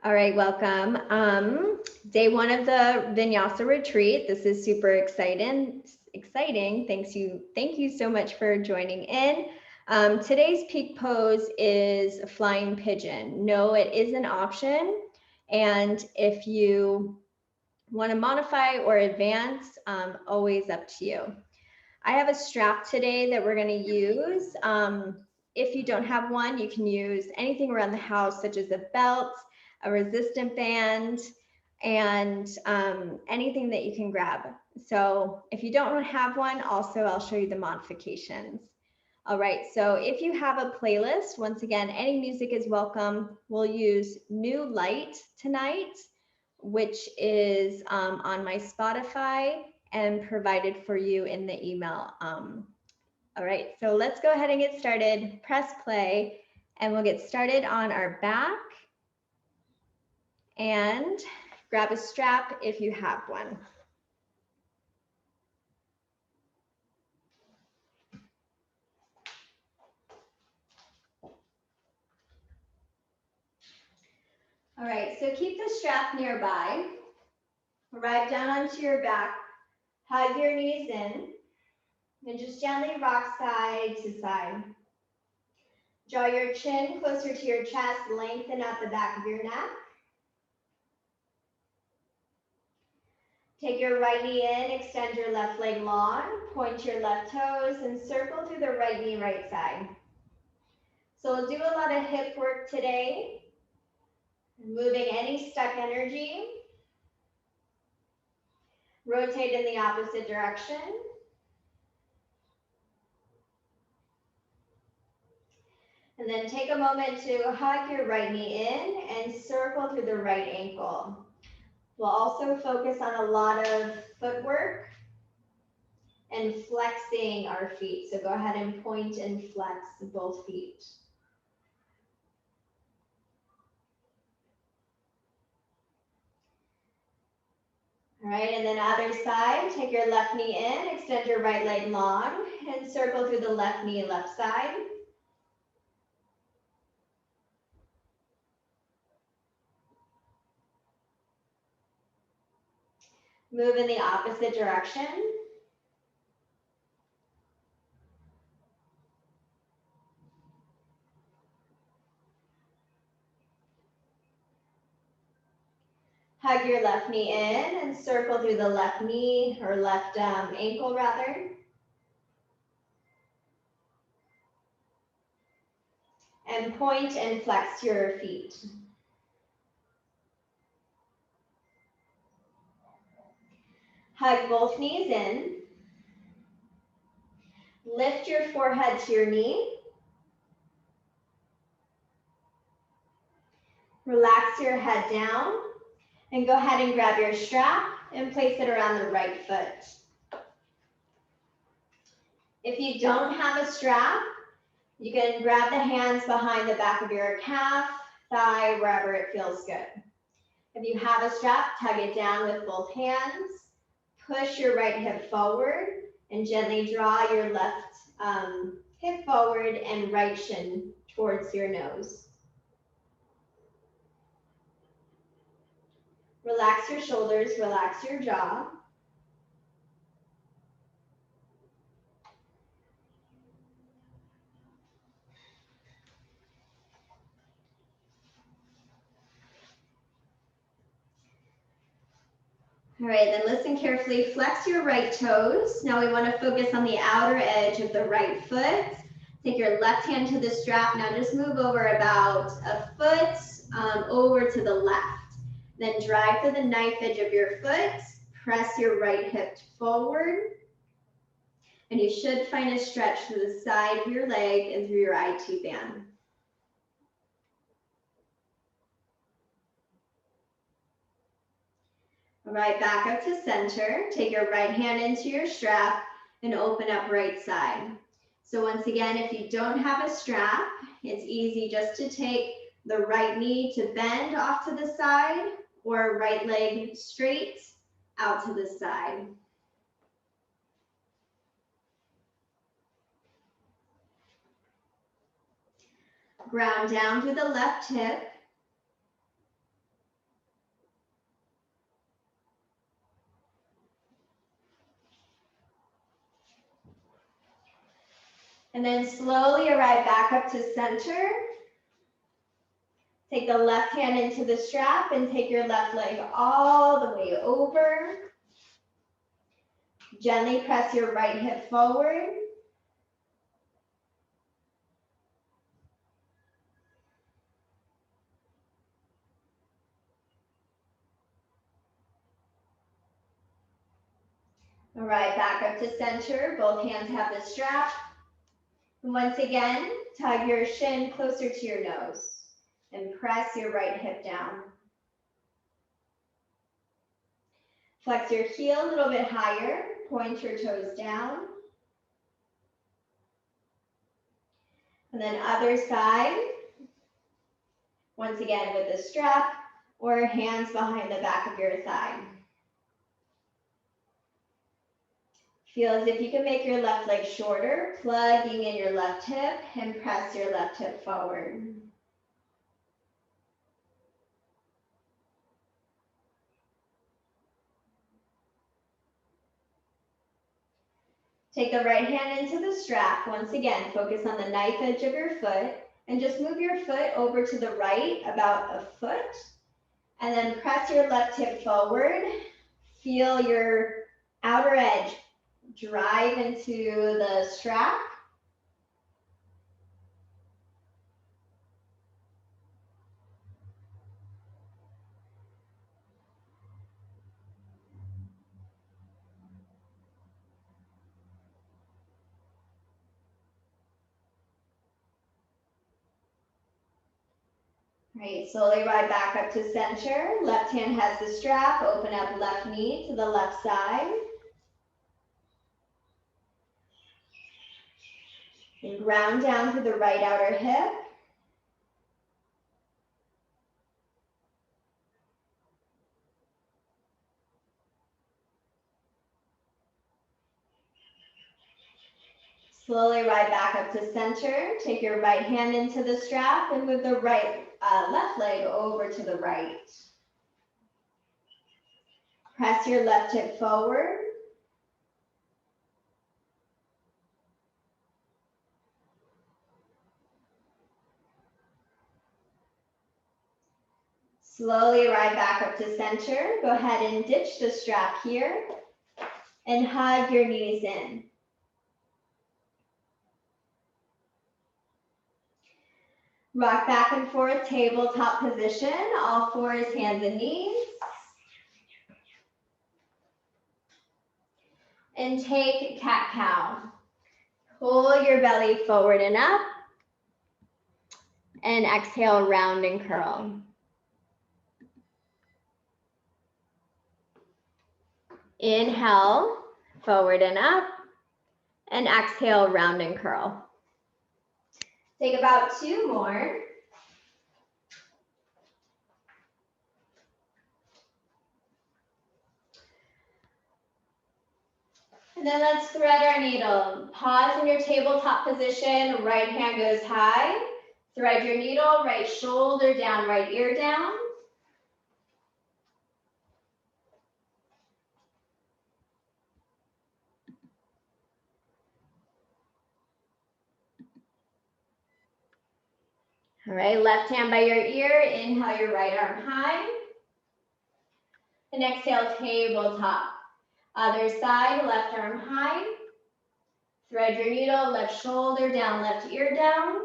All right, welcome. Day one of the Vinyasa retreat. This is super exciting. Exciting. Thank you so much for joining in. Today's peak pose is a flying pigeon. No, it is an option. And if you want to modify or advance, always up to you. I have a strap today that we're going to use. If you don't have one, you can use anything around the house, such as a belt, a resistant band, and anything that you can grab. So if you don't have one, also I'll show you the modifications. All right, so if you have a playlist, once again, any music is welcome. We'll use New Light tonight, which is on my Spotify and provided for you in the email. All right, so let's go ahead and get started. Press play, and we'll get started on our back. And grab a strap if you have one. All right, so keep the strap nearby. Arrive down onto your back. Hug your knees in. And just gently rock side to side. Draw your chin closer to your chest. Lengthen out the back of your neck. Take your right knee in. Extend your left leg long. Point your left toes and circle through the right knee, right side. So we'll do a lot of hip work today. Moving any stuck energy. Rotate in the opposite direction. And then take a moment to hug your right knee in and circle through the right ankle. We'll also focus on a lot of footwork and flexing our feet. So go ahead and point and flex both feet. All right, and then other side, take your left knee in, extend your right leg long, and circle through the left knee, left side. Move in the opposite direction. Hug your left knee in and circle through the left knee or left ankle rather. And point and flex your feet. Hug both knees in. Lift your forehead to your knee. Relax your head down. And go ahead and grab your strap and place it around the right foot. If you don't have a strap, you can grab the hands behind the back of your calf, thigh, wherever it feels good. If you have a strap, tug it down with both hands. Push your right hip forward and gently draw your left hip forward and right shin towards your nose. Relax your shoulders, relax your jaw. All right, then listen carefully. Flex your right toes. Now we want to focus on the outer edge of the right foot. Take your left hand to the strap. Now just move over about a foot over to the left. Then drive to the knife edge of your foot. Press your right hip forward. And you should find a stretch to the side of your leg and through your IT band. All right, back up to center. Take your right hand into your strap and open up right side. So once again, if you don't have a strap, it's easy just to take the right knee to bend off to the side or right leg straight out to the side. Ground down through the left hip. And then slowly arrive back up to center. Take the left hand into the strap and take your left leg all the way over. Gently press your right hip forward. All right, back up to center. Both hands have the strap. And once again, tug your shin closer to your nose and press your right hip down. Flex your heel a little bit higher. Point your toes down. And then other side. Once again with the strap or hands behind the back of your thigh. Feel as if you can make your left leg shorter, plugging in your left hip and press your left hip forward. Take the right hand into the strap. Once again, focus on the knife edge of your foot and just move your foot over to the right about a foot and then press your left hip forward. Feel your outer edge drive into the strap. Right, slowly ride back up to center. Left hand has the strap. Open up left knee to the left side. And ground down to the right outer hip. Slowly ride back up to center. Take your right hand into the strap and move the left leg over to the right. Press your left hip forward. Slowly ride back up to center. Go ahead and ditch the strap here and hug your knees in. Rock back and forth, tabletop position, all fours, hands and knees. And take cat-cow. Pull your belly forward and up. And exhale, round and curl. Inhale, forward and up. And exhale, round and curl. Take about 2 more. And then let's thread our needle. Pause in your tabletop position. Right hand goes high. Thread your needle, right shoulder down, right ear down. All right, left hand by your ear. Inhale your right arm high. And exhale, tabletop. Other side, left arm high. Thread your needle, left shoulder down, left ear down.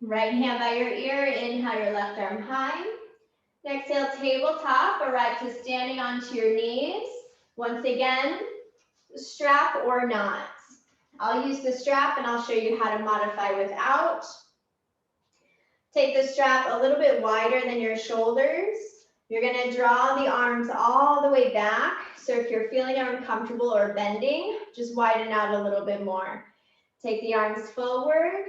Right hand by your ear. Inhale your left arm high. Exhale, tabletop. Arrive to standing onto your knees. Once again, strap or not. I'll use the strap and I'll show you how to modify without. Take the strap a little bit wider than your shoulders. You're going to draw the arms all the way back. So if you're feeling uncomfortable or bending, just widen out a little bit more. Take the arms forward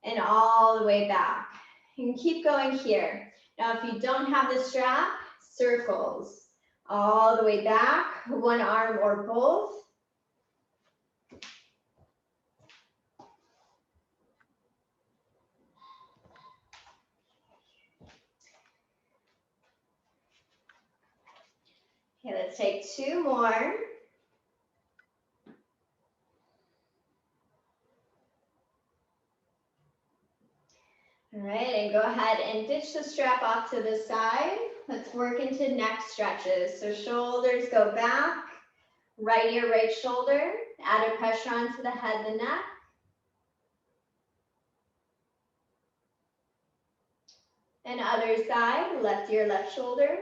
and all the way back. You can keep going here. Now, if you don't have the strap, circles all the way back, one arm or both. Okay, let's take 2 more. All right, and go ahead and ditch the strap off to the side. Let's work into neck stretches. So shoulders go back, right ear, right shoulder. Add a pressure onto the head, the neck. And other side, left ear, left shoulder.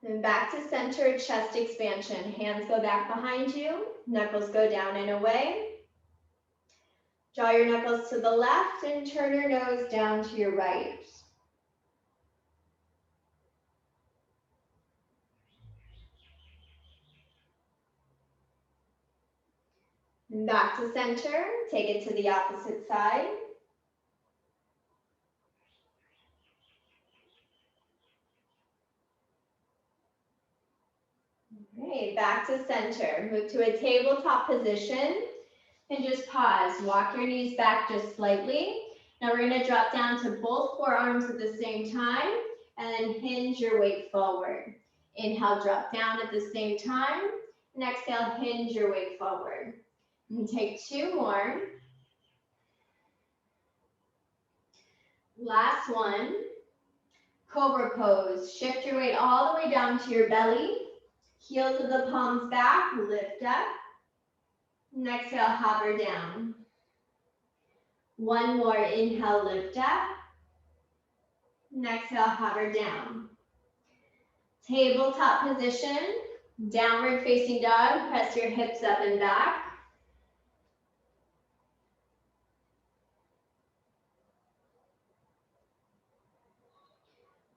And back to center, chest expansion. Hands go back behind you, knuckles go down and away. Draw your knuckles to the left and turn your nose down to your right. And back to center, take it to the opposite side. Great, back to center. Move to a tabletop position and just pause. Walk your knees back just slightly. Now we're going to drop down to both forearms at the same time and then hinge your weight forward. Inhale, drop down at the same time, and exhale, hinge your weight forward. And take 2 more. Last one. Cobra pose. Shift your weight all the way down to your belly. Heels of the palms back, lift up. And exhale, hover down. 1 more, inhale, lift up. And exhale, hover down. Tabletop position, downward facing dog. Press your hips up and back.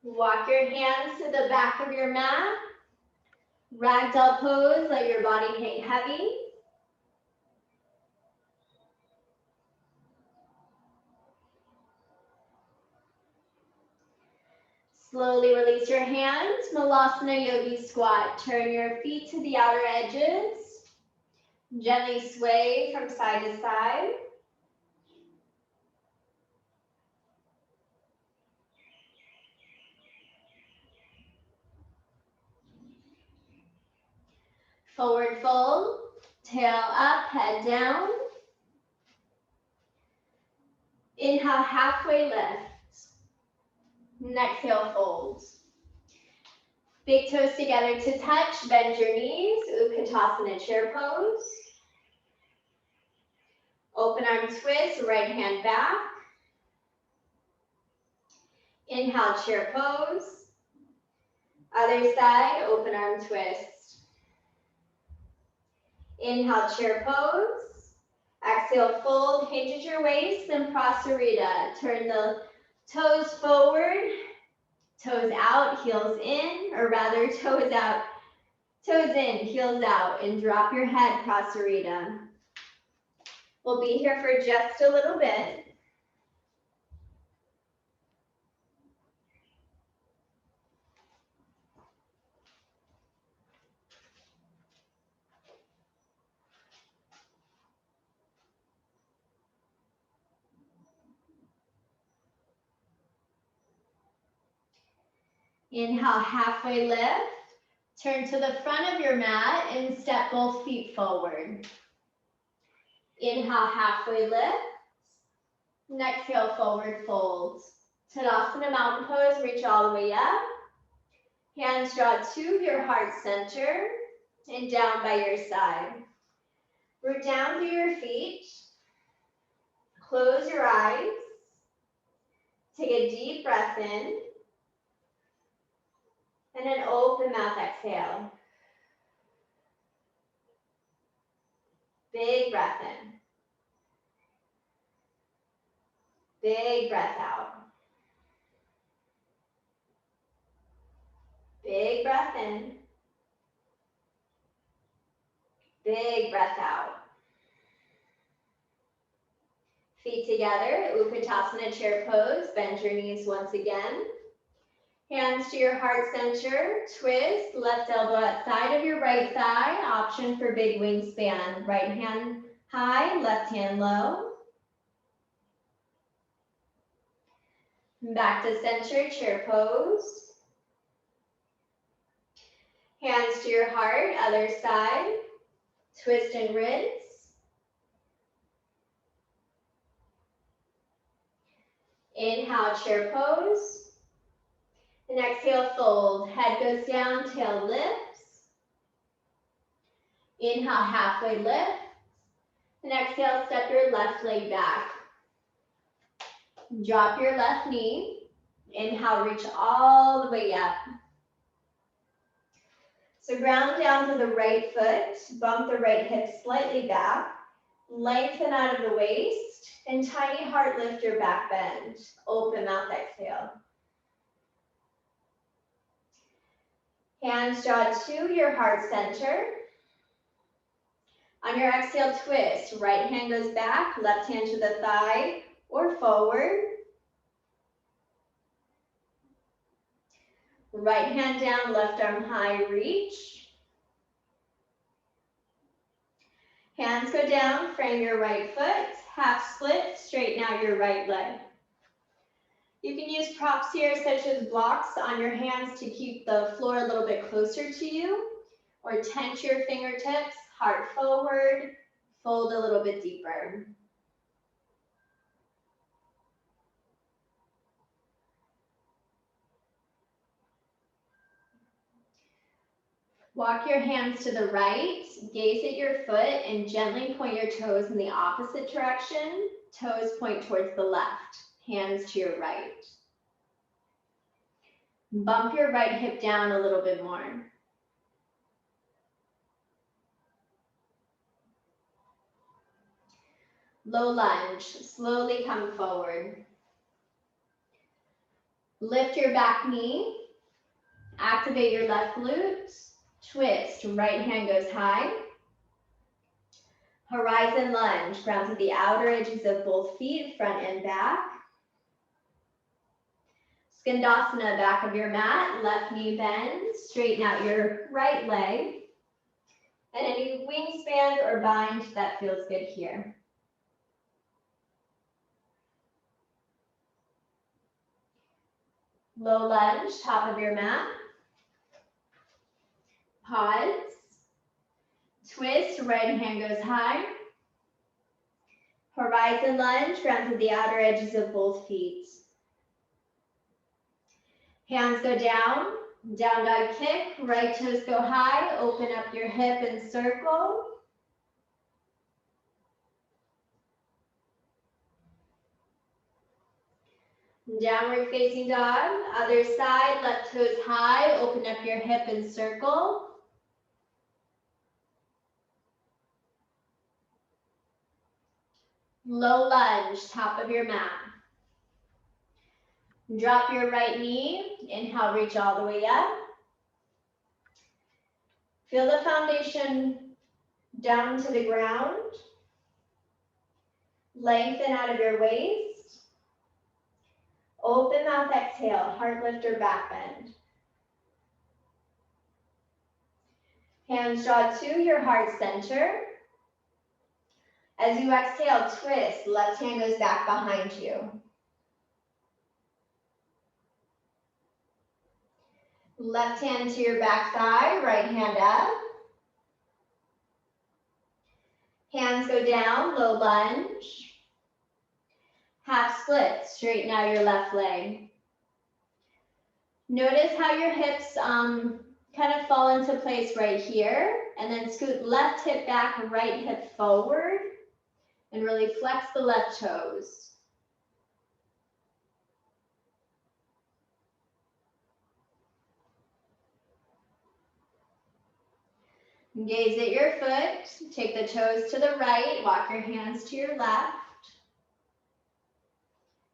Walk your hands to the back of your mat. Ragdoll pose, let your body hang heavy. Slowly release your hands, Malasana Yogi Squat. Turn your feet to the outer edges. Gently sway from side to side. Forward fold, tail up, head down. Inhale, halfway lift. And exhale, fold. Big toes together to touch, bend your knees, Utkatasana chair pose. Open arm twist, right hand back. Inhale, chair pose. Other side, open arm twist. Inhale, chair pose. Exhale, fold, hinge at your waist, then Prasarita. Turn the toes forward, toes out, heels in, or rather toes out, toes in, heels out, and drop your head, Prasarita. We'll be here for just a little bit. Inhale, halfway lift. Turn to the front of your mat and step both feet forward. Inhale, halfway lift. And exhale, forward fold. Tadasana mountain pose, reach all the way up. Hands draw to your heart center and down by your side. Root down through your feet. Close your eyes. Take a deep breath in. And then open mouth, exhale. Big breath in. Big breath out. Big breath in. Big breath out. Feet together, Utkatasana chair pose. Bend your knees once again. Hands to your heart center. Twist, left elbow outside of your right thigh. Option for big wingspan. Right hand high, left hand low. Back to center, chair pose. Hands to your heart, other side. Twist and rinse. Inhale, chair pose. And exhale, fold. Head goes down, tail lifts. Inhale, halfway lift. And exhale, step your left leg back. Drop your left knee. Inhale, reach all the way up. So ground down to the right foot. Bump the right hip slightly back. Lengthen out of the waist. And tiny heart lifter back bend. Open mouth, exhale. Hands draw to your heart center. On your exhale, twist. Right hand goes back, left hand to the thigh or forward. Right hand down, left arm high, reach. Hands go down, frame your right foot, half split, straighten out your right leg. You can use props here such as blocks on your hands to keep the floor a little bit closer to you, or tense your fingertips, heart forward, fold a little bit deeper. Walk your hands to the right, gaze at your foot, and gently point your toes in the opposite direction. Toes point towards the left, hands to your right. Bump your right hip down a little bit more. Low lunge, slowly come forward. Lift your back knee, activate your left glute, twist, right hand goes high. Horizon lunge, ground to the outer edges of both feet, front and back. Skandasana, back of your mat, left knee bend, straighten out your right leg. And any wingspan or bind that feels good here. Low lunge, top of your mat. Pause. Twist, right hand goes high. Horizon lunge, ground to the outer edges of both feet. Hands go down, down dog kick, right toes go high, open up your hip and circle. Downward facing dog, other side, left toes high, open up your hip and circle. Low lunge, top of your mat. Drop your right knee, inhale, reach all the way up. Feel the foundation down to the ground. Lengthen out of your waist. Open mouth, exhale, heart lifter, back bend. Hands draw to your heart center. As you exhale, twist, left hand goes back behind you. Left hand to your back thigh, right hand up. Hands go down, low lunge. Half split, straighten out your left leg. Notice how your hips kind of fall into place right here, and then scoot left hip back, right hip forward, and really flex the left toes. Gaze at your foot, take the toes to the right, walk your hands to your left,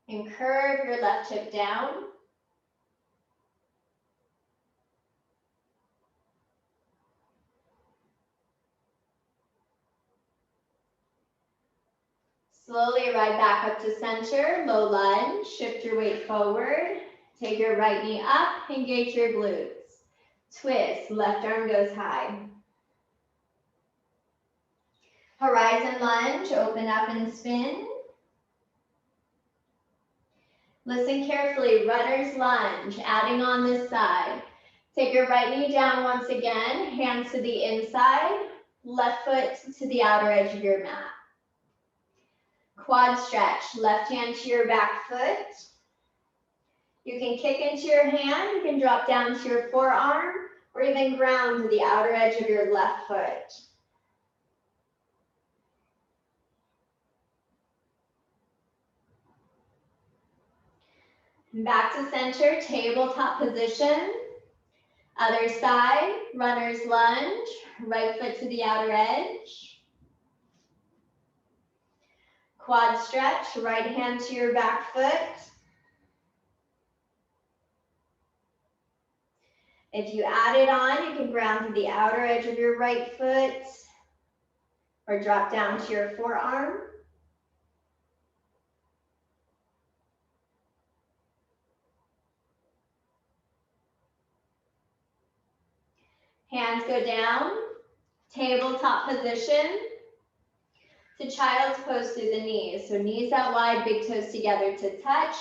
and curve your left hip down. Slowly ride back up to center, low lunge, shift your weight forward, take your right knee up, engage your glutes. Twist, left arm goes high. Horizon lunge, open up and spin. Listen carefully, runner's lunge, adding on this side. Take your right knee down once again, hands to the inside, left foot to the outer edge of your mat. Quad stretch, left hand to your back foot. You can kick into your hand, you can drop down to your forearm, or even ground to the outer edge of your left foot. Back to center, tabletop position. Other side, runner's lunge, right foot to the outer edge. Quad stretch, right hand to your back foot. If you add it on, you can ground to the outer edge of your right foot or drop down to your forearm. Hands go down, tabletop position to child's pose through the knees. So knees out wide, big toes together to touch.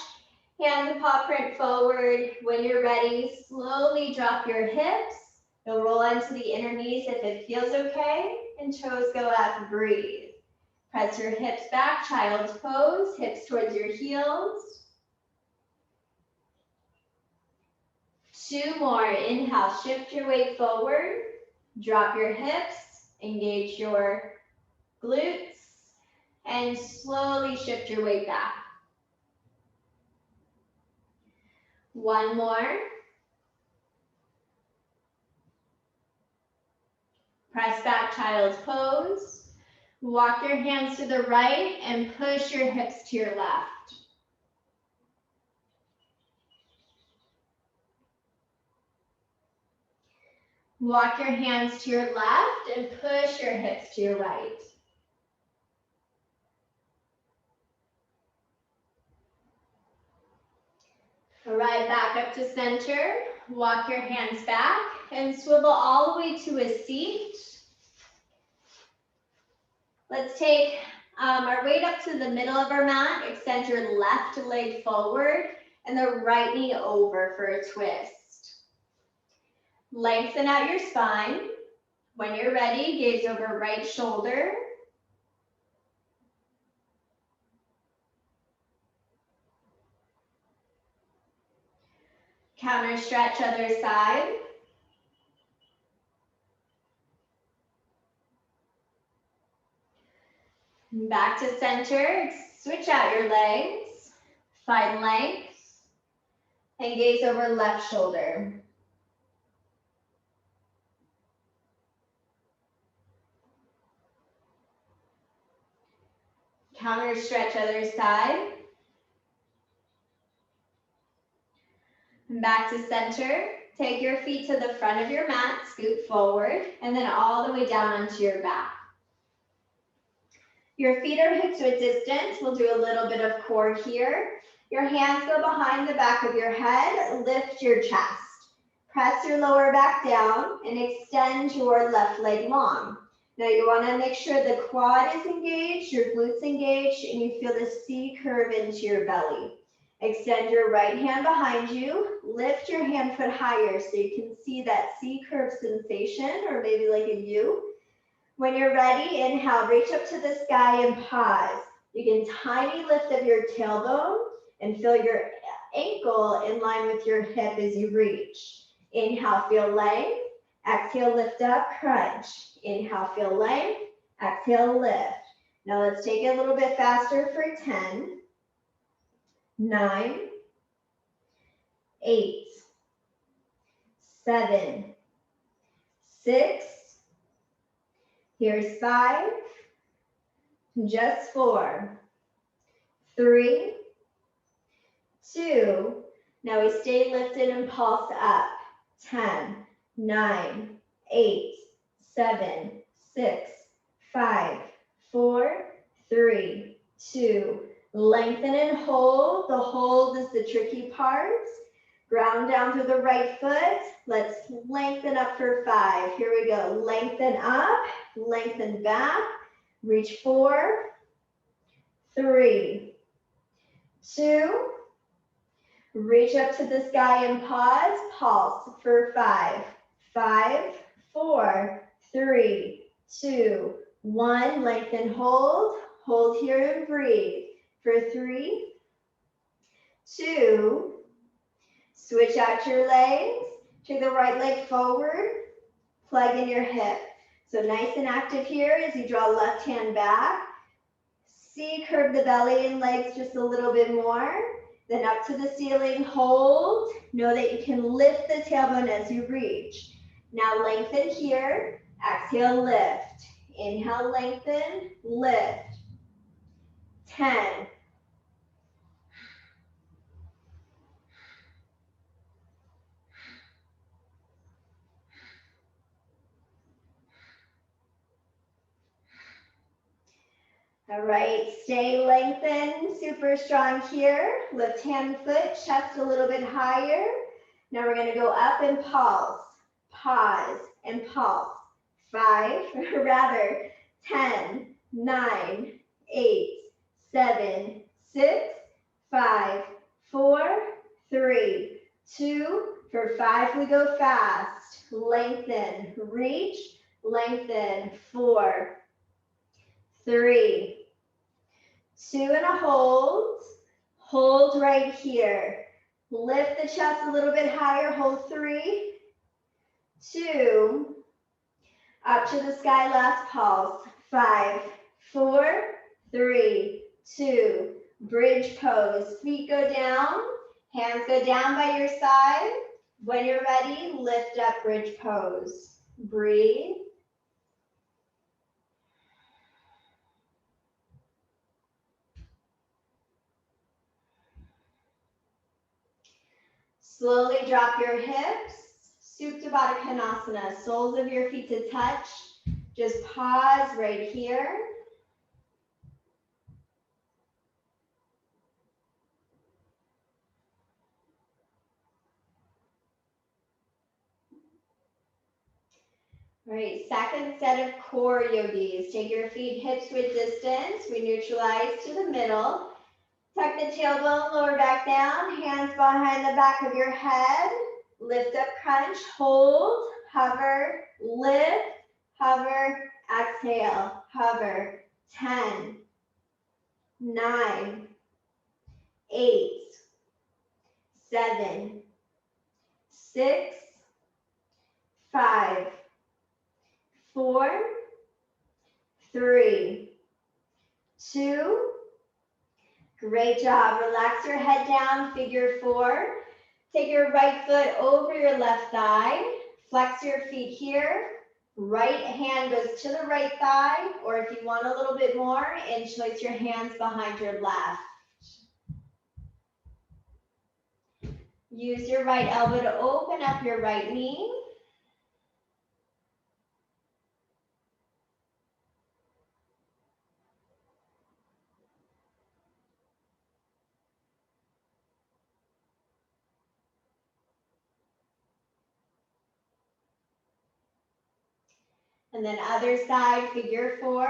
Hands and paw print forward. When you're ready, slowly drop your hips. You'll roll onto the inner knees if it feels okay, and toes go up, breathe. Press your hips back, child's pose, hips towards your heels. 2 more, inhale, shift your weight forward, drop your hips, engage your glutes, and slowly shift your weight back. 1 more. Press back, child's pose. Walk your hands to the right and push your hips to your left. Walk your hands to your left and push your hips to your right. All right, back up to center. Walk your hands back and swivel all the way to a seat. Let's take our weight up to the middle of our mat. Extend your left leg forward and the right knee over for a twist. Lengthen out your spine. When you're ready, gaze over right shoulder. Counter stretch other side. Back to center. Switch out your legs. Find length. And gaze over left shoulder. Counter stretch other side. Back to center. Take your feet to the front of your mat, scoot forward, and then all the way down onto your back. Your feet are hip width distance. We'll do a little bit of core here. Your hands go behind the back of your head. Lift your chest. Press your lower back down and extend your left leg long. Now you want to make sure the quad is engaged, your glutes engaged, and you feel the C curve into your belly. Extend your right hand behind you. Lift your hand foot higher so you can see that C curve sensation, or maybe like a U. When you're ready, inhale, reach up to the sky and pause. You can tiny lift of your tailbone and feel your ankle in line with your hip as you reach. Inhale, feel length. Exhale, lift up, crunch. Inhale, feel length. Exhale, lift. Now let's take it a little bit faster for 10, 9, 8, 7, 6, here's 5, just 4, 3, 2, now we stay lifted and pulse up, 10, 9, 8, 7, 6, 5, 4, 3, 2, lengthen and hold. The hold is the tricky part. Ground down through the right foot. Let's lengthen up for 5. Here we go. Lengthen up, lengthen back. Reach 4, 3, 2, Reach up to the sky and pause. Pulse for 5. 5, 4, 3, 2, 1. Lengthen, hold. Hold here and breathe. For 3, 2, switch out your legs. Take the right leg forward. Plug in your hip. So nice and active here as you draw left hand back. See, curve the belly and legs just a little bit more. Then up to the ceiling, hold. Know that you can lift the tailbone as you reach. Now lengthen here. Exhale, lift. Inhale, lengthen, lift. 10. All right, stay lengthened, super strong here. Lift hand, foot, chest a little bit higher. Now we're gonna go up and pulse, pause, and pulse. 5, or rather, 10, 9, 8, 7, 6, 5, 4, 3, 2. For 5, we go fast. Lengthen, reach, lengthen. 4, 3, 2, and a hold. Hold right here. Lift the chest a little bit higher. Hold 3, 2. Up to the sky, last pulse. 5, 4, 3, 2. Bridge pose. Feet go down. Hands go down by your side. When you're ready, lift up, bridge pose. Breathe. Slowly drop your hips. Supta Baddha Konasana. Soles of your feet to touch. Just pause right here. All right, second set of core yogis. Take your feet hips width distance. We neutralize to the middle. Tuck the tailbone, lower back down. Hands behind the back of your head. Lift up, crunch, hold, hover, lift, hover, exhale, hover. 10, 9, 8, 7, 6, 5, 4, 3, 2. Great job. Relax your head down, figure 4. Take your right foot over your left thigh. Flex your feet here. Right hand goes to the right thigh, or if you want a little bit more, interlace your hands behind your left. Use your right elbow to open up your right knee. And then other side, figure 4.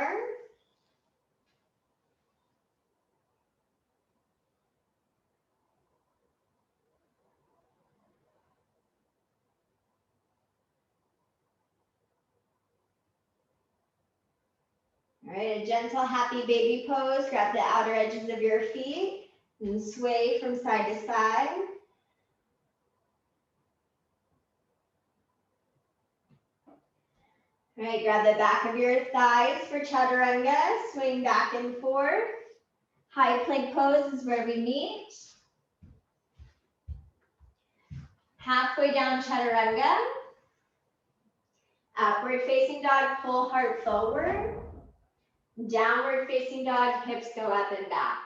All right, a gentle happy baby pose. Grab the outer edges of your feet and sway from side to side. All right, grab the back of your thighs for chaturanga. Swing back and forth. High plank pose is where we meet. Halfway down chaturanga. Upward facing dog, full heart forward. Downward facing dog, hips go up and back.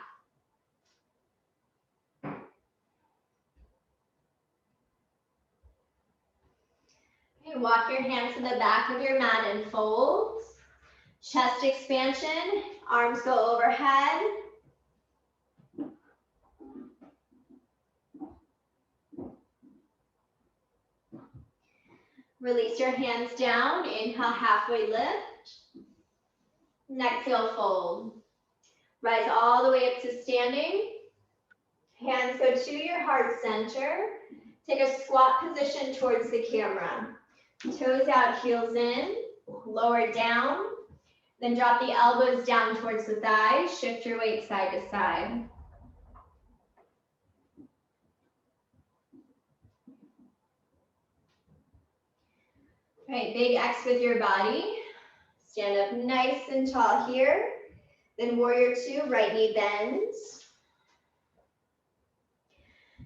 Okay, walk your hands to the back of your mat and fold. Chest expansion, arms go overhead. Release your hands down. Inhale, halfway lift. And exhale, fold. Rise all the way up to standing. Hands go to your heart center. Take a squat position towards the camera. Toes out, heels in, lower down. Then drop the elbows down towards the thighs. Shift your weight side to side. All right, big X with your body. Stand up nice and tall here. Then warrior two, right knee bends.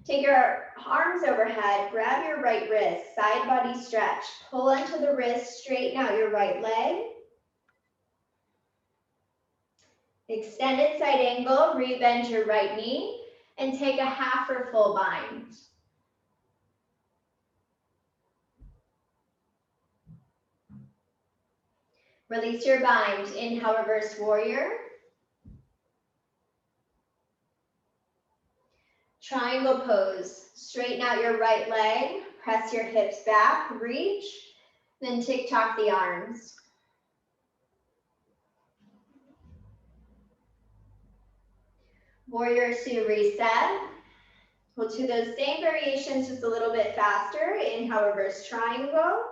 Take your arms overhead, grab your right wrist, side body stretch. Pull onto the wrist, straighten out your right leg. Extended side angle, re-bend your right knee, and take a half or full bind. Release your bind. Inhale, reverse warrior. Triangle pose. Straighten out your right leg, press your hips back, reach, then tick-tock the arms. Warrior two, reset. We'll do those same variations just a little bit faster. Inhale, reverse triangle.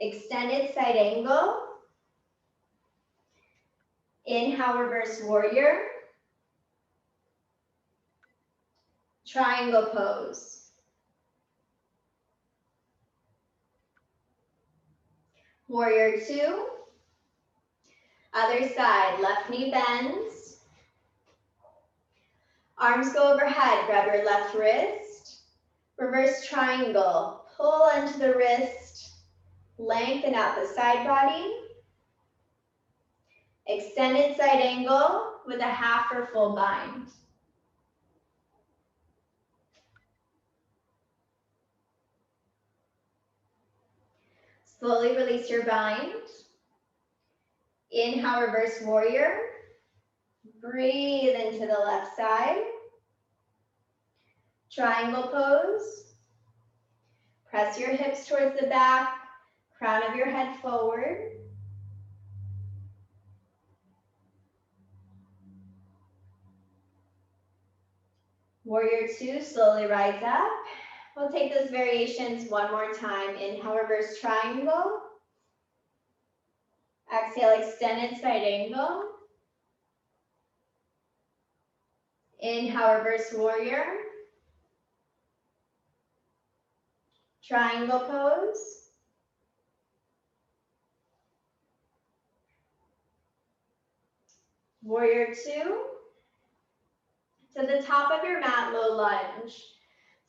Extended side angle. Inhale, reverse warrior. Triangle pose. Warrior two. Other side, left knee bends. Arms go overhead, grab your left wrist. Reverse triangle, pull onto the wrist. Lengthen out the side body. Extended side angle with a half or full bind. Slowly release your bind. Inhale, reverse warrior. Breathe into the left side. Triangle pose. Press your hips towards the back, crown of your head forward. Warrior two, slowly rise up. We'll take those variations one more time. Inhale, reverse triangle. Exhale, extended side angle. Inhale, reverse warrior. Triangle pose. Warrior two. To the top of your mat, low lunge.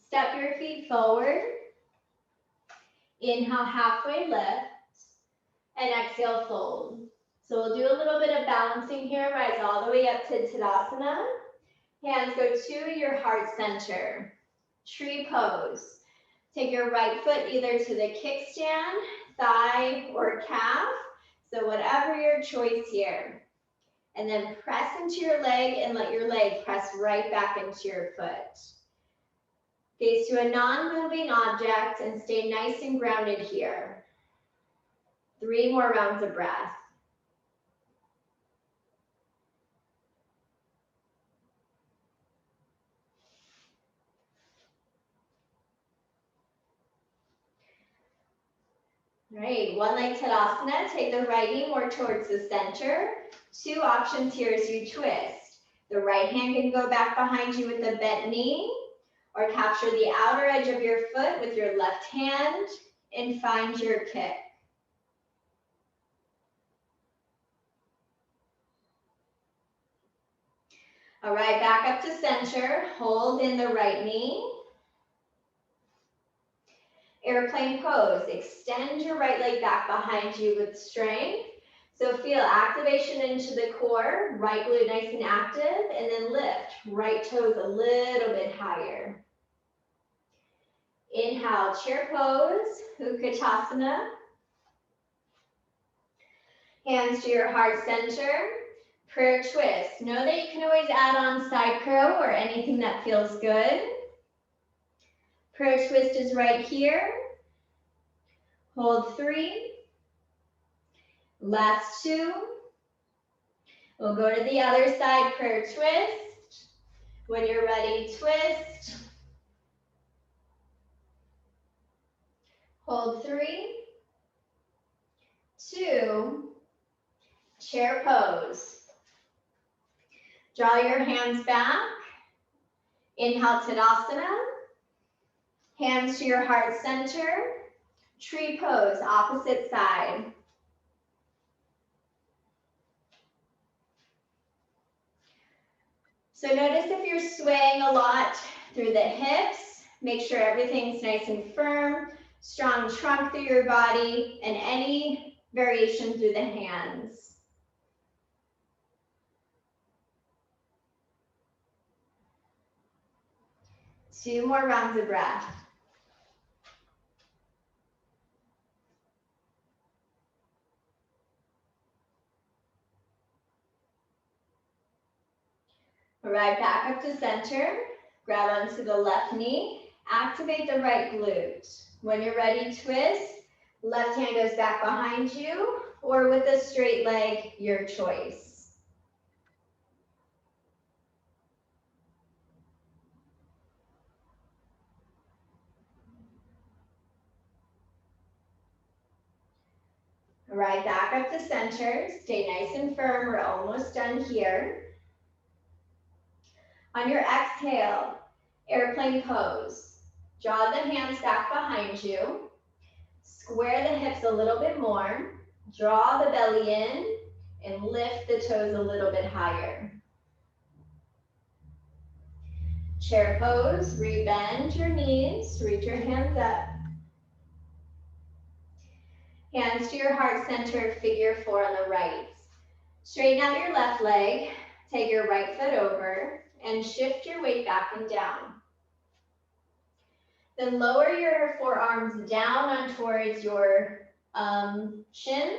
Step your feet forward. Inhale, halfway lift. And exhale, fold. So we'll do a little bit of balancing here. Rise all the way up to Tadasana. Hands go to your heart center. Tree pose. Take your right foot either to the kickstand, thigh, or calf. So whatever your choice here. And then press into your leg and let your leg press right back into your foot. Gaze to a non-moving object and stay nice and grounded here. 3 more rounds of breath. All right, one leg Tadasana. Take the right knee more towards the center. 2 options here as you twist. The right hand can go back behind you with the bent knee, or capture the outer edge of your foot with your left hand and find your kick. All right, back up to center. Hold in the right knee. Airplane pose. Extend your right leg back behind you with strength. So feel activation into the core, right glute nice and active, and then lift. Right toes a little bit higher. Inhale, chair pose, Utkatasana. Hands to your heart center. Prayer twist. Know that you can always add on side crow or anything that feels good. Prayer twist is right here. Hold 3. Last 2. We'll go to the other side, prayer twist. When you're ready, twist. Hold 3, 2, chair pose. Draw your hands back. Inhale, Tadasana. Hands to your heart center. Tree pose, opposite side. So notice if you're swaying a lot through the hips, make sure everything's nice and firm, strong trunk through your body, and any variation through the hands. Two more rounds of breath. All right, back up to center. Grab onto the left knee. Activate the right glute. When you're ready, twist. Left hand goes back behind you, or with a straight leg, your choice. All right, back up to center. Stay nice and firm. We're almost done here. On your exhale, airplane pose. Draw the hands back behind you. Square the hips a little bit more. Draw the belly in and lift the toes a little bit higher. Chair pose, rebend your knees, reach your hands up. Hands to your heart center, figure 4 on the right. Straighten out your left leg, take your right foot over, and shift your weight back and down. Then lower your forearms down on towards your shin,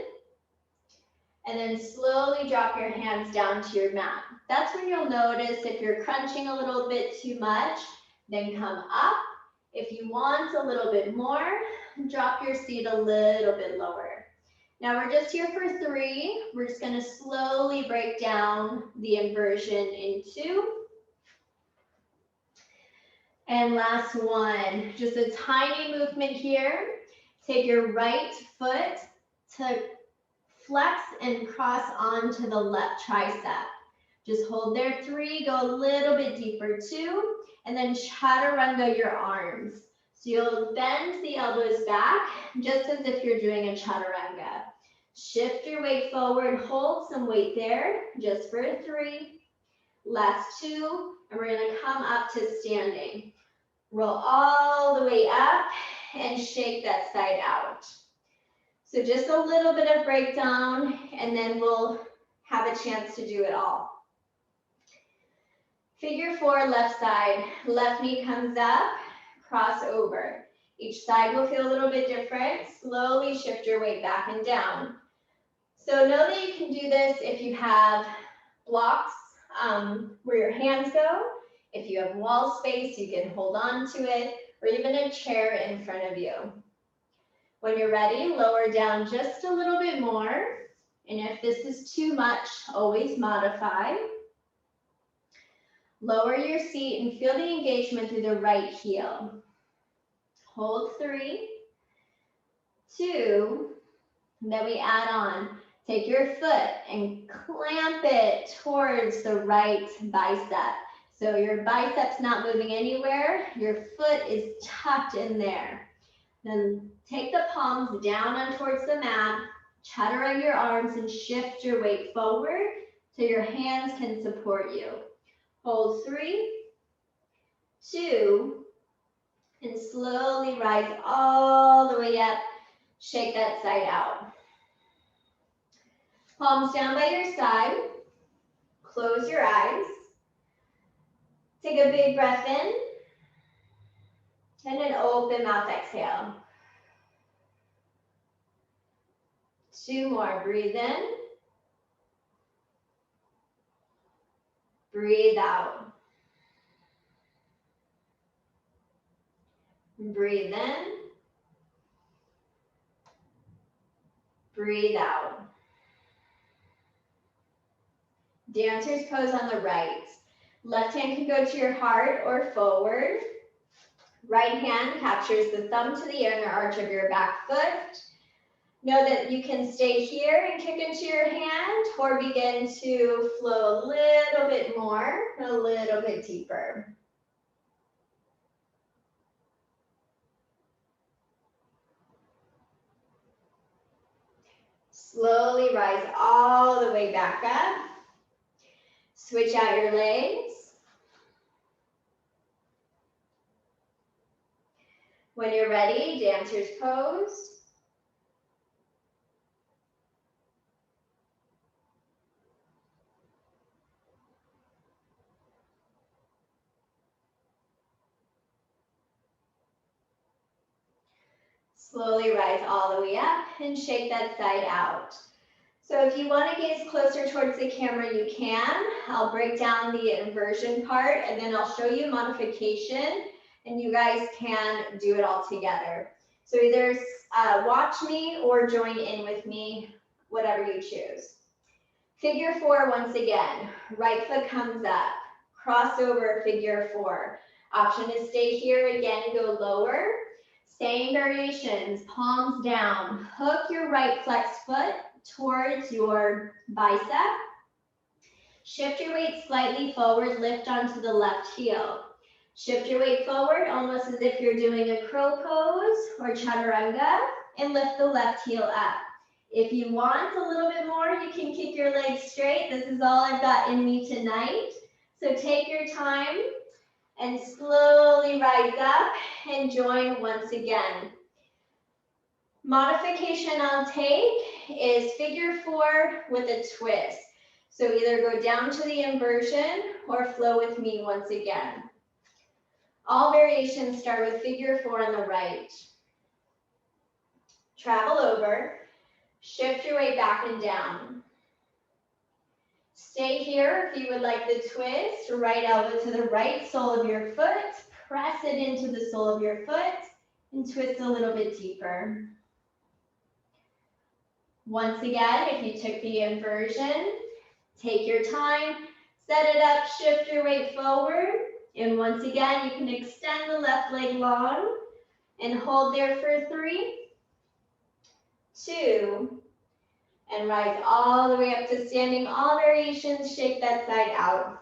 and then slowly drop your hands down to your mat. That's when you'll notice if you're crunching a little bit too much, then come up. If you want a little bit more, drop your seat a little bit lower. Now we're just here for 3. We're just going to slowly break down the inversion in 2. And last one, just a tiny movement here. Take your right foot to flex and cross onto the left tricep. Just hold there, 3, go a little bit deeper, 2, and then chaturanga your arms. So you'll bend the elbows back, just as if you're doing a chaturanga. Shift your weight forward, hold some weight there, just for 3. Last 2, and we're gonna come up to standing. Roll all the way up and shake that side out. So just a little bit of breakdown, and then we'll have a chance to do it all. Figure 4, left side. Left knee comes up, cross over. Each side will feel a little bit different. Slowly shift your weight back and down. So know that you can do this if you have blocks where your hands go. If you have wall space, you can hold on to it, or even a chair in front of you. When you're ready, lower down just a little bit more. And if this is too much, always modify. Lower your seat and feel the engagement through the right heel. Hold 3, 2, and then we add on. Take your foot and clamp it towards the right bicep. So your bicep's not moving anywhere. Your foot is tucked in there. Then take the palms down on towards the mat, chaturanga your arms, and shift your weight forward so your hands can support you. Hold 3, 2, and slowly rise all the way up. Shake that side out. Palms down by your side. Close your eyes. Take a big breath in. And an open mouth exhale. 2 more. Breathe in. Breathe out. Breathe in. Breathe out. Dancer's pose on the right. Left hand can go to your heart or forward. Right hand captures the thumb to the inner arch of your back foot. Know that you can stay here and kick into your hand or begin to flow a little bit more, a little bit deeper. Slowly rise all the way back up. Switch out your legs. When you're ready, dancer's pose. Slowly rise all the way up and shake that side out. So if you want to gaze closer towards the camera, you can. I'll break down the inversion part and then I'll show you modification and you guys can do it all together. So either watch me or join in with me, whatever you choose. Figure 4 once again. Right foot comes up. Crossover figure 4. Option to stay here again, go lower. Same variations, palms down. Hook your right flex foot towards your bicep. Shift your weight slightly forward, lift onto the left heel. Shift your weight forward, almost as if you're doing a crow pose or chaturanga, and lift the left heel up. If you want a little bit more, you can keep your legs straight. This is all I've got in me tonight. So take your time and slowly rise up and join once again. Modification I'll take is figure 4 with a twist. So either go down to the inversion or flow with me once again. All variations start with figure 4 on the right. Travel over, shift your weight back and down. Stay here if you would like the twist. Right elbow to the right sole of your foot. Press it into the sole of your foot and twist a little bit deeper. Once again, if you took the inversion, take your time, set it up, shift your weight forward. And once again, you can extend the left leg long and hold there for 3, 2, and rise all the way up to standing. All variations, shake that side out.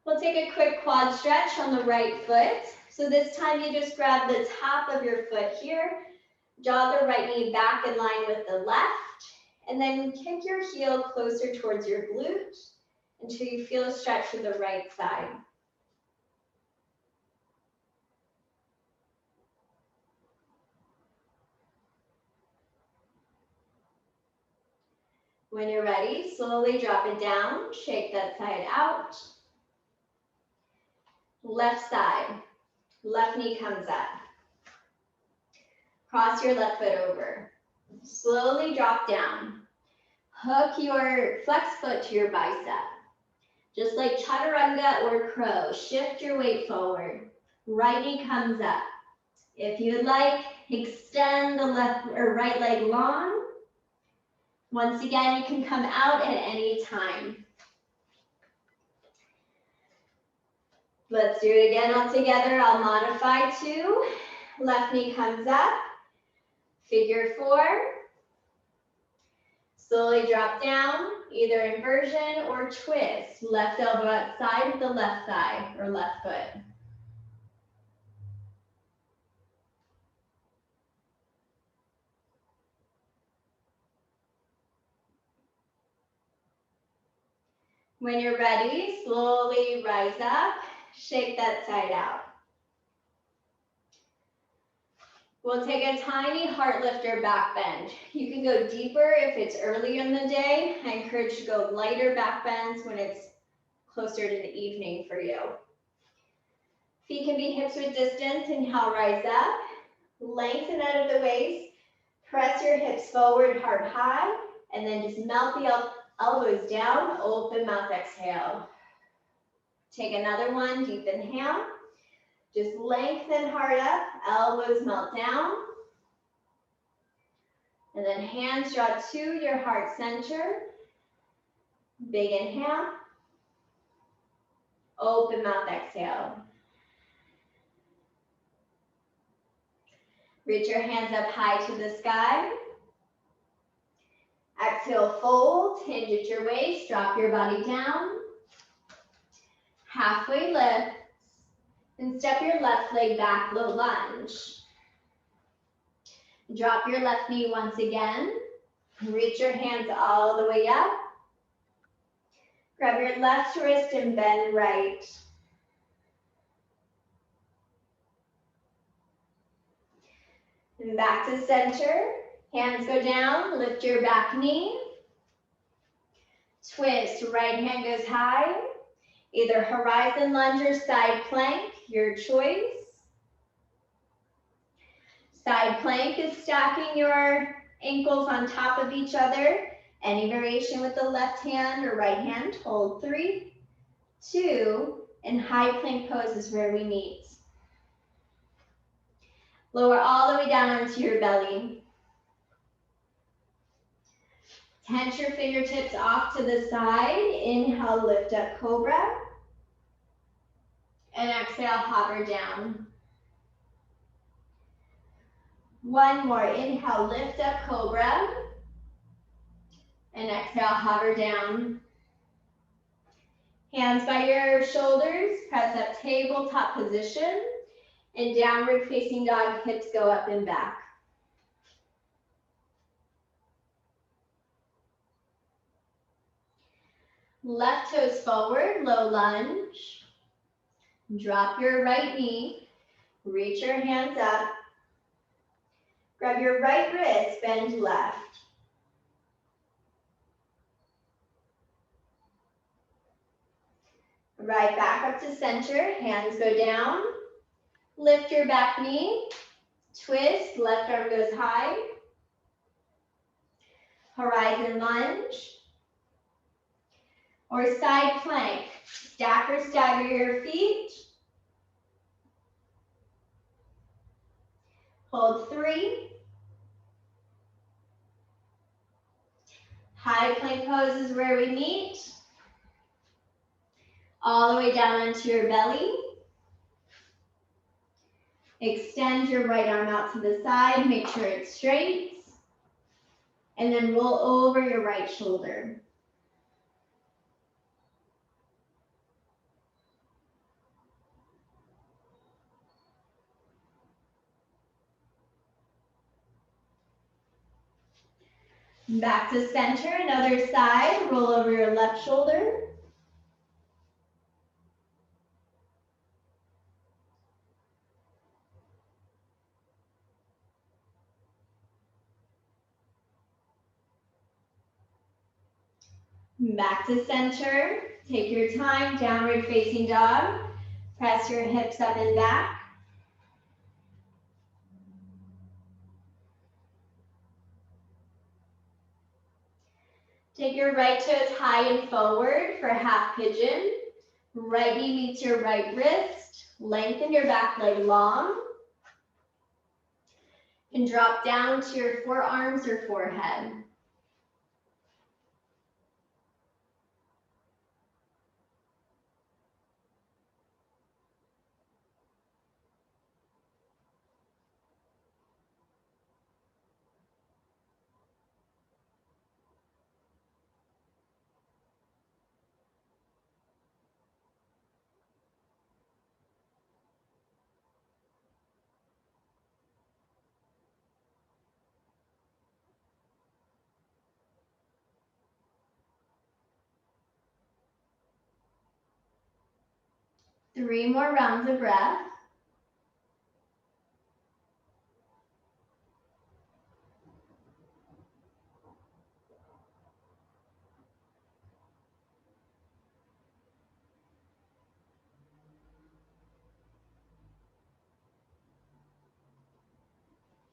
We'll take a quick quad stretch on the right foot. So this time you just grab the top of your foot here, draw the right knee back in line with the left, and then kick your heel closer towards your glute until you feel a stretch to the right side. When you're ready, slowly drop it down, shake that side out. Left side, left knee comes up. Cross your left foot over. Slowly drop down. Hook your flex foot to your bicep. Just like chaturanga or crow, shift your weight forward. Right knee comes up. If you'd like, extend the left or right leg long. Once again, you can come out at any time. Let's do it again all together. I'll modify 2. Left knee comes up. Figure 4. Slowly drop down, either inversion or twist. Left elbow outside of the left thigh or left foot. When you're ready, slowly rise up, shake that side out. We'll take a tiny heart lifter back bend. You can go deeper if it's early in the day. I encourage you to go lighter back bends when it's closer to the evening for you. Feet can be hips width distance. Inhale, rise up. Lengthen out of the waist. Press your hips forward, heart high, and then just melt the elbows down, open mouth, exhale. Take another one, deep inhale. Just lengthen heart up, elbows melt down. And then hands draw to your heart center. Big inhale. Open mouth, exhale. Reach your hands up high to the sky. Exhale, fold, hinge at your waist, drop your body down. Halfway lift, and step your left leg back, low lunge. Drop your left knee once again. Reach your hands all the way up. Grab your left wrist and bend right. And back to center. Hands go down, lift your back knee. Twist, right hand goes high. Either horizon lunge or side plank, your choice. Side plank is stacking your ankles on top of each other. Any variation with the left hand or right hand. Hold 3, 2, and high plank pose is where we meet. Lower all the way down onto your belly. Tense your fingertips off to the side. Inhale, lift up, cobra. And exhale, hover down. One more. Inhale, lift up, cobra. And exhale, hover down. Hands by your shoulders, press up, tabletop position. And downward facing dog, hips go up and back. Left toes forward, low lunge. Drop your right knee, reach your hands up. Grab your right wrist, bend left. Right back up to center, hands go down. Lift your back knee, twist, left arm goes high. Horizon lunge. Or side plank. Stack or stagger your feet. Hold 3. High plank pose is where we meet. All the way down onto your belly. Extend your right arm out to the side. Make sure it's straight. And then roll over your right shoulder. Back to center, another side. Roll over your left shoulder. Back to center. Take your time, downward facing dog. Press your hips up and back. Take your right toes high and forward for half pigeon. Right knee meets your right wrist. Lengthen your back leg long. And drop down to your forearms or forehead. Three more rounds of breath.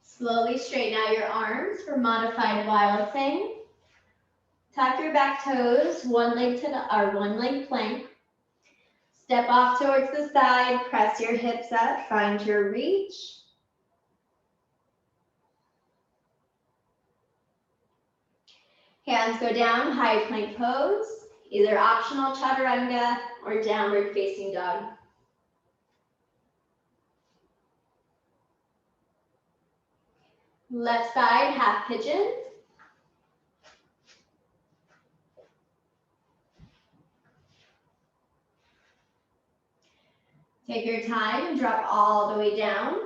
Slowly straighten out your arms for modified wild thing. Tuck your back toes, one leg plank. Step off towards the side, press your hips up, find your reach. Hands go down, high plank pose. either optional chaturanga or downward facing dog. Left side, half pigeon. Take your time and drop all the way down.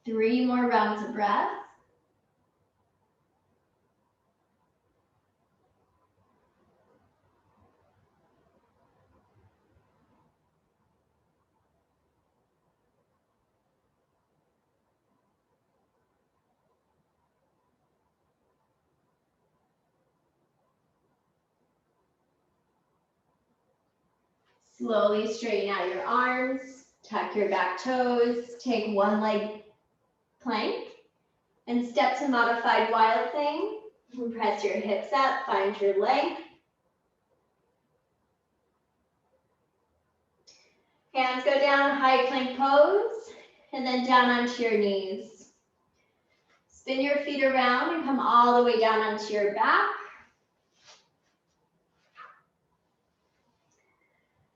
Three more rounds of breath. Slowly straighten out your arms, tuck your back toes, take one leg plank, and step to modified wild thing. Press your hips up, find your length. Hands go down, high plank pose, and then down onto your knees. Spin your feet around and come all the way down onto your back.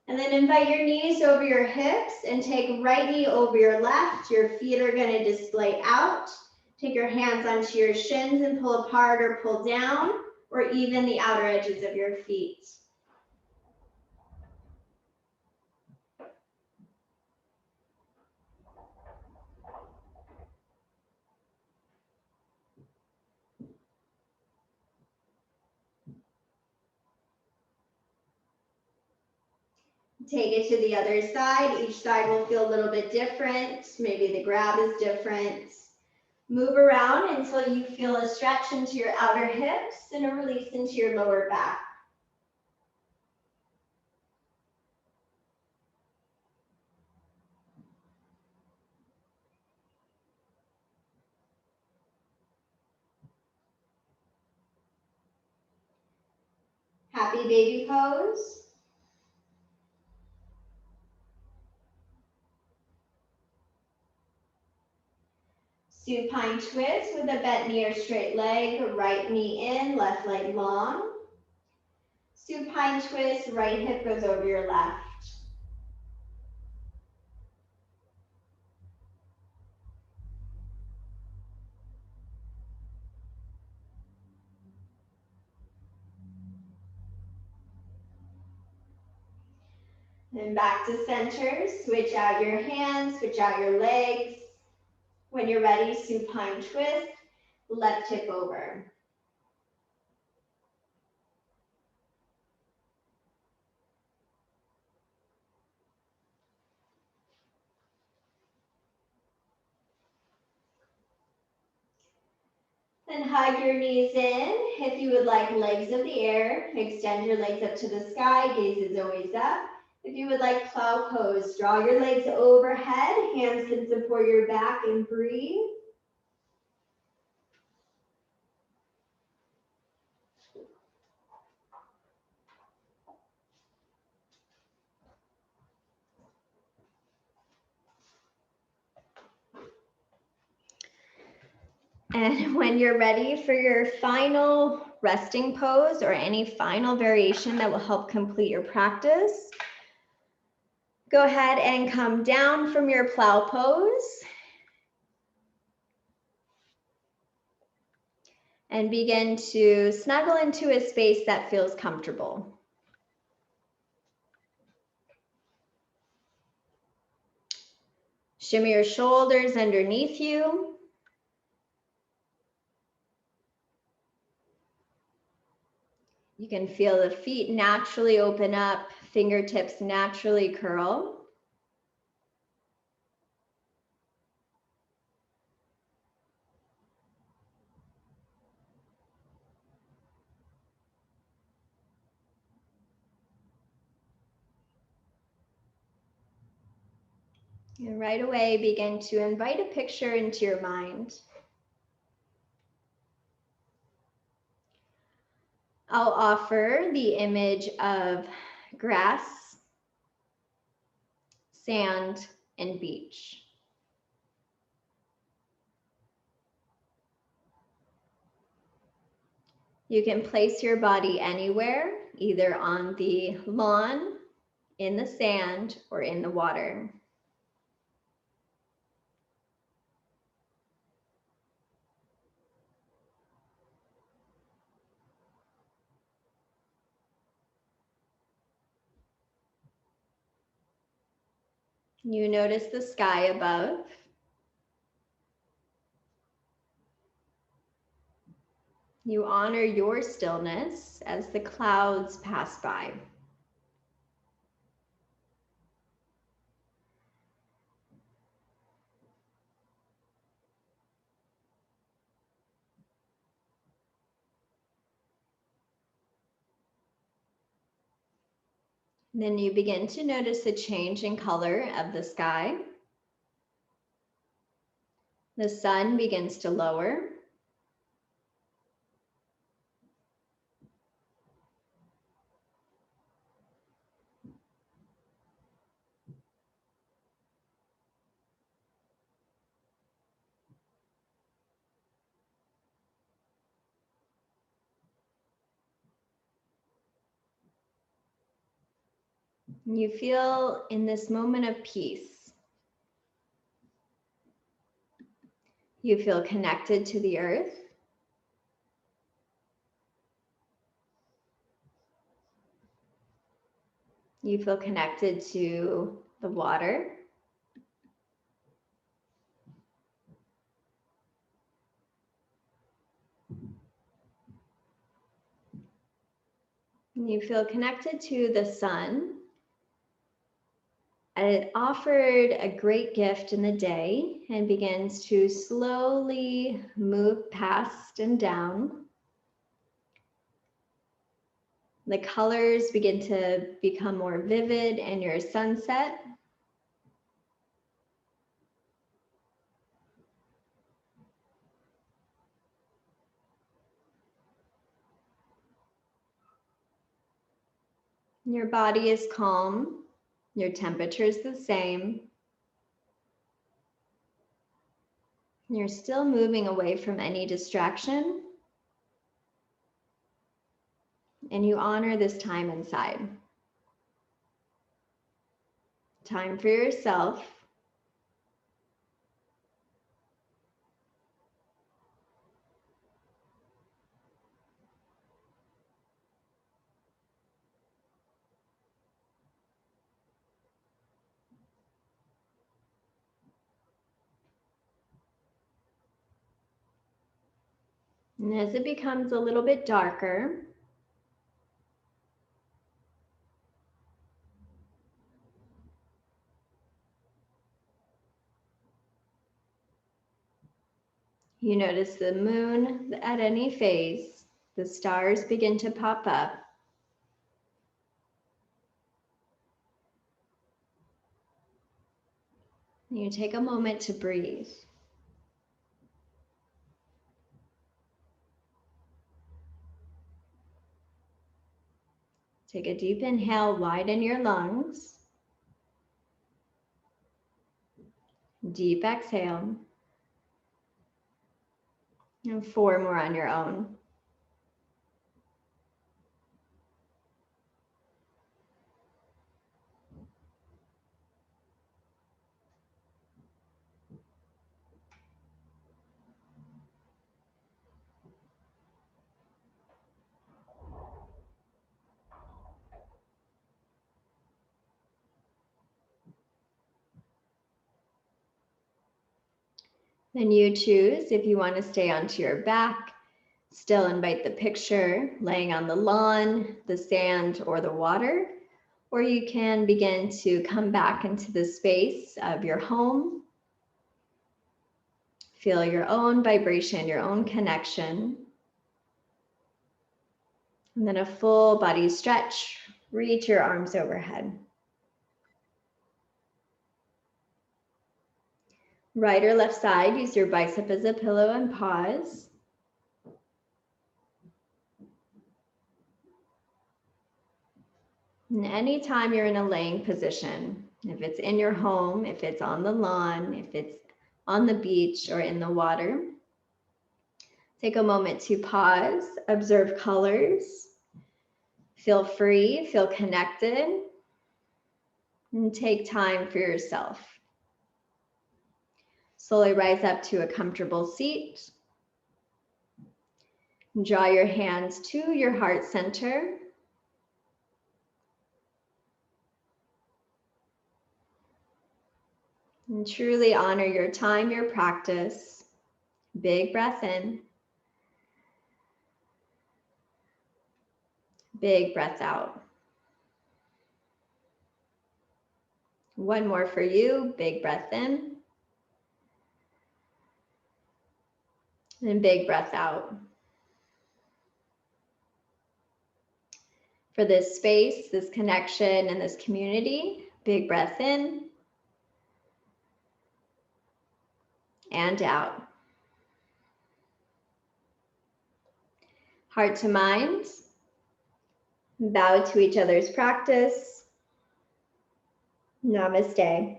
And then invite your knees over your hips and take right knee over your left. Your feet are going to display out. Take your hands onto your shins and pull apart or pull down, or even the outer edges of your feet. Take it to the other side. Each side will feel a little bit different. Maybe the grab is different. Move around until you feel a stretch into your outer hips and a release into your lower back. Happy baby pose. Supine twist with a bent knee or straight leg, right knee in, left leg long. Supine twist, right hip goes over your left. Then back to center, switch out your hands, switch out your legs. When you're ready, supine twist, left hip over. Then hug your knees in. If you would like legs of the air, extend your legs up to the sky, gaze is always up. If you would like plow pose, draw your legs overhead, hands can support your back and breathe. And when you're ready for your final resting pose or any final variation that will help complete your practice, go ahead and come down from your plow pose and begin to snuggle into a space that feels comfortable. Shimmy your shoulders underneath you. You can feel the feet naturally open up, fingertips naturally curl. And right away, begin to invite a picture into your mind. I'll offer the image of grass, sand, and beach. You can place your body anywhere, either on the lawn, in the sand, or in the water. You notice the sky above. You honor your stillness as the clouds pass by. Then you begin to notice a change in color of the sky. The sun begins to lower. You feel in this moment of peace. You feel connected to the earth. You feel connected to the water. You feel connected to the sun. And it offered a great gift in the day and begins to slowly move past and down. The colors begin to become more vivid in your sunset. Your body is calm. Your temperature is the same. You're still moving away from any distraction. And you honor this time inside. Time for yourself. And as it becomes a little bit darker, you notice the moon at any phase. The stars begin to pop up. You take a moment to breathe. Take a deep inhale, widen your lungs. Deep exhale. And 4 more on your own. Then you choose if you want to stay onto your back. Still invite the picture laying on the lawn, the sand, or the water. Or you can begin to come back into the space of your home. Feel your own vibration, your own connection. And then a full body stretch. Reach your arms overhead. Right or left side, use your bicep as a pillow and pause. And anytime you're in a laying position, if it's in your home, if it's on the lawn, if it's on the beach or in the water, take a moment to pause, observe colors, feel free, feel connected, and take time for yourself. Slowly rise up to a comfortable seat. Draw your hands to your heart center. And truly honor your time, your practice. Big breath in. Big breath out. One more for you. Big breath in. And big breath out. For this space, this connection, and this community, big breath in and out. Heart to mind. Bow to each other's practice. Namaste.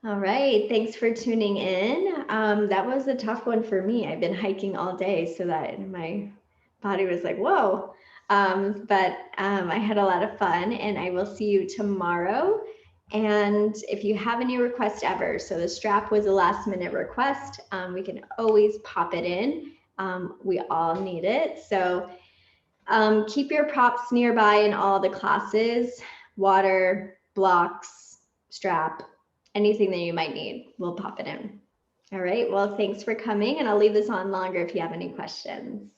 All right, thanks for tuning in. That was a tough one for me. I've been hiking all day, so that my body was like, whoa. But I had a lot of fun, and I will see you tomorrow. And if you have any requests ever, so the strap was a last minute request, we can always pop it in. We all need it. So keep your props nearby in all the classes, water, blocks, strap, anything that you might need, we'll pop it in. All right, well, thanks for coming, and I'll leave this on longer if you have any questions.